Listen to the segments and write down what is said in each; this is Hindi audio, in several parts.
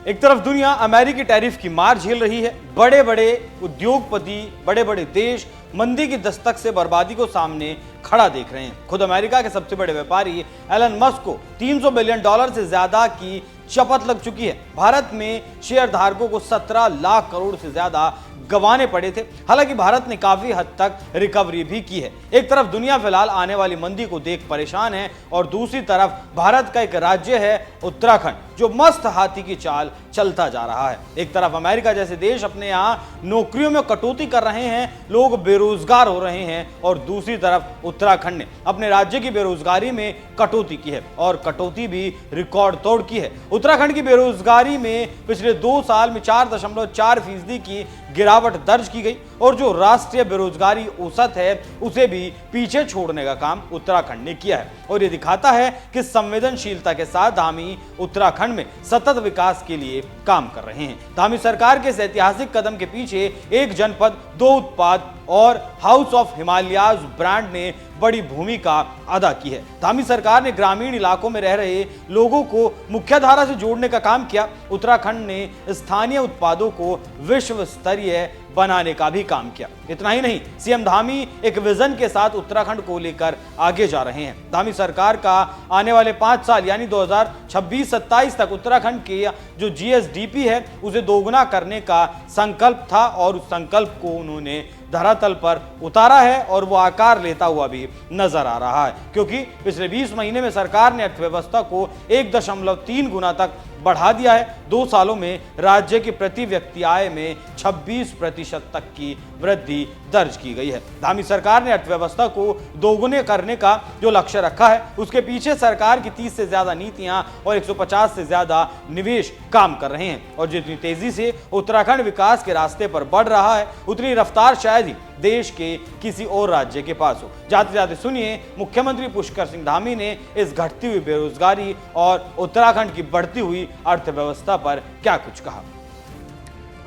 एक तरफ दुनिया अमेरिकी टैरिफ की मार झेल रही है। बड़े बड़े उद्योगपति, बड़े बड़े देश मंदी की दस्तक से बर्बादी को सामने खड़ा देख रहे हैं। खुद अमेरिका के सबसे बड़े व्यापारी एलन मस्क को $300 बिलियन से ज्यादा की चपत लग चुकी है। भारत में शेयर धारकों को 17 लाख करोड़ से ज्यादा गंवाने पड़े थे। हालांकि भारत ने काफी हद तक रिकवरी भी की है। एक तरफ दुनिया फिलहाल आने वाली मंदी को देख परेशान है और दूसरी तरफ भारत का एक राज्य है उत्तराखंड, जो मस्त हाथी की चाल चलता जा रहा है। एक तरफ अमेरिका जैसे देश अपने यहाँ नौकरियों में कटौती कर रहे हैं, लोग बेरोजगार हो रहे हैं, और दूसरी तरफ उत्तराखंड ने अपने राज्य की बेरोजगारी में कटौती की है और कटौती भी रिकॉर्ड तोड़ की है। उत्तराखंड की बेरोजगारी में पिछले 2 साल में 4.4% की गिरावट दर्ज की गई और जो राष्ट्रीय बेरोजगारी औसत है उसे भी पीछे छोड़ने का काम उत्तराखंड ने किया है। और ये दिखाता है कि संवेदनशीलता के साथ धामी उत्तराखंड में सतत विकास के लिए काम कर रहे हैं। धामी सरकार के इस ऐतिहासिक कदम के पीछे एक जनपद, 2 उत्पाद और हाउस ऑफ हिमालयाज ब्रांड ने बड़ी भूमिका अदा की है। धामी सरकार ने ग्रामीण इलाकों में रह रहे लोगों को मुख्यधारा से जोड़ने का काम किया। उत्तराखंड ने स्थानीय उत्पादों को विश्व स्तरीय बनाने का भी काम किया। इतना ही नहीं, सीएम धामी एक विजन के साथ उत्तराखंड को लेकर आगे जा रहे हैं। धामी सरकार का आने वाले 5 साल यानी 2026-27 तक उत्तराखंड के जो जीएसडीपी है उसे दोगुना करने का संकल्प था और उस संकल्प को उन्होंने धरातल पर उतारा है और वो आकार लेता हुआ भी नजर आ रहा है, क्योंकि पिछले 20 महीने में सरकार ने अर्थव्यवस्था को 1.3 गुना तक बढ़ा दिया है। 2 सालों में राज्य की प्रति व्यक्ति आय में 26% तक की वृद्धि दर्ज की गई है। धामी सरकार ने अर्थव्यवस्था को दोगुने करने का जो लक्ष्य रखा है उसके पीछे सरकार की 30 से ज्यादा नीतियां और 150 से ज्यादा निवेश काम कर रहे हैं। और जितनी तेजी से उत्तराखंड विकास के रास्ते पर बढ़ रहा है उतनी रफ्तार शायद ही देश के किसी और राज्य के पास हो। जाते जाते सुनिए मुख्यमंत्री पुष्कर सिंह धामी ने इस घटती हुई बेरोजगारी और उत्तराखंड की बढ़ती हुई अर्थव्यवस्था पर क्या कुछ कहा।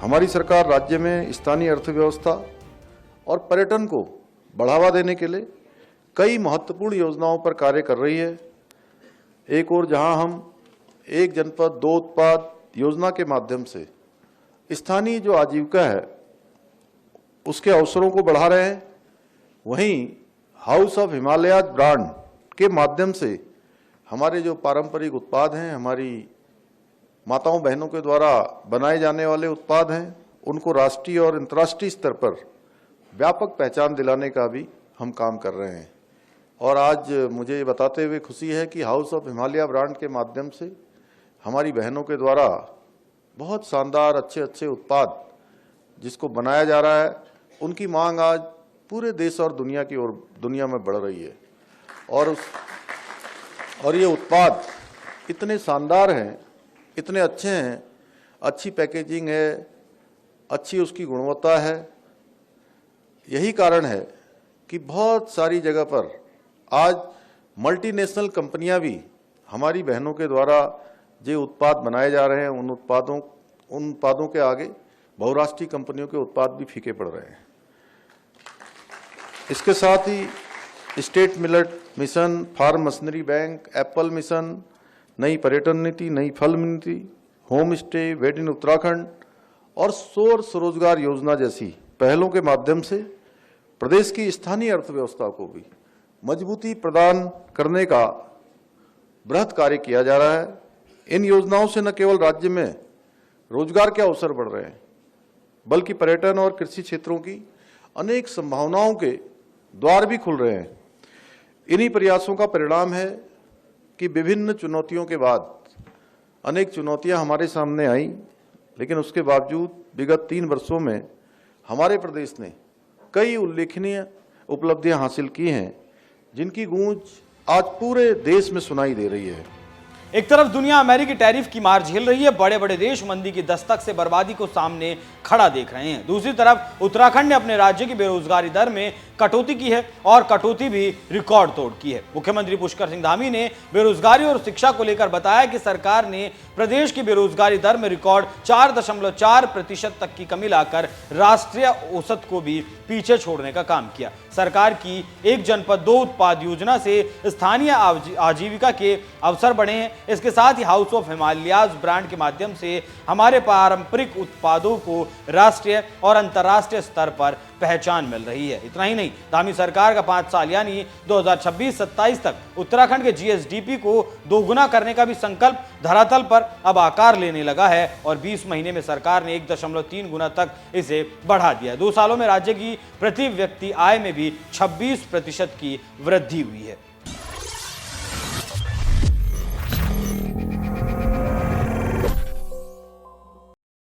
हमारी सरकार राज्य में स्थानीय अर्थव्यवस्था और पर्यटन को बढ़ावा देने के लिए कई महत्वपूर्ण योजनाओं पर कार्य कर रही है। एक और जहां हम एक जनपद 2 उत्पाद योजना के माध्यम से स्थानीय जो आजीविका है उसके अवसरों को बढ़ा रहे हैं, वहीं हाउस ऑफ हिमालयाज ब्रांड के माध्यम से हमारे जो पारंपरिक उत्पाद हैं, हमारी माताओं बहनों के द्वारा बनाए जाने वाले उत्पाद हैं, उनको राष्ट्रीय और अंतर्राष्ट्रीय स्तर पर व्यापक पहचान दिलाने का भी हम काम कर रहे हैं। और आज मुझे बताते हुए खुशी है कि हाउस ऑफ हिमालय ब्रांड के माध्यम से हमारी बहनों के द्वारा बहुत शानदार अच्छे उत्पाद जिसको बनाया जा रहा है, उनकी मांग आज पूरे देश और दुनिया की ओर दुनिया में बढ़ रही है। और ये उत्पाद इतने शानदार हैं, इतने अच्छे हैं, अच्छी पैकेजिंग है, अच्छी उसकी गुणवत्ता है। यही कारण है कि बहुत सारी जगह पर आज मल्टीनेशनल कंपनियां भी हमारी बहनों के द्वारा जो उत्पाद बनाए जा रहे हैं उन उत्पादों के आगे बहुराष्ट्रीय कंपनियों के उत्पाद भी फीके पड़ रहे हैं। इसके साथ ही state millet mission, farm machinery bank, apple mission, नई पर्यटन नीति, नई फल नीति, homestay, wed in Uttarakhand और स्वरोजगार योजना जैसी पहलों के माध्यम से प्रदेश की स्थानीय अर्थव्यवस्था को भी मजबूती प्रदान करने का बृहत कार्य किया जा रहा है। इन योजनाओं से न केवल राज्य में रोजगार के अवसर बढ़ रहे हैं, बल्कि पर्यटन और कृषि क्षेत्रों की अनेक संभावनाओं के द्वार भी खुल रहे हैं। इन्हीं प्रयासों का परिणाम है कि विभिन्न चुनौतियों के बाद अनेक चुनौतियां हमारे सामने आई, लेकिन उसके बावजूद विगत 3 वर्षों में हमारे प्रदेश ने कई उल्लेखनीय उपलब्धियां हासिल की हैं, जिनकी गूंज आज पूरे देश में सुनाई दे रही है। एक तरफ दुनिया अमेरिकी टैरिफ की मार झेल रही है, बड़े बड़े देश मंदी की दस्तक से बर्बादी को सामने खड़ा देख रहे हैं। दूसरी तरफ उत्तराखंड ने अपने राज्य की बेरोजगारी दर में कटौती की है और कटौती भी रिकॉर्ड तोड़ की है। मुख्यमंत्री पुष्कर सिंह धामी ने बेरोजगारी और शिक्षा को लेकर बताया कि सरकार ने प्रदेश की बेरोजगारी दर में रिकॉर्ड 4.4% तक की कमी लाकर राष्ट्रीय औसत को भी पीछे छोड़ने का काम किया। सरकार की एक जनपद दो उत्पाद योजना से स्थानीय आजीविका के अवसर बढ़े हैं। इसके साथ ही हाउस ऑफ हिमालयाज ब्रांड के माध्यम से हमारे पारंपरिक उत्पादों को राष्ट्रीय और अंतर्राष्ट्रीय स्तर पर पहचान मिल रही है। इतना ही नहीं, धामी सरकार का 5 साल यानी 2026-27 तक उत्तराखंड के जीएसडीपी को दोगुना करने का भी संकल्प धरातल पर अब आकार लेने लगा है और 20 महीने में सरकार ने 1.3 गुना तक इसे बढ़ा दिया है। 2 सालों में राज्य की प्रति व्यक्ति आय में भी 26% की वृद्धि हुई है।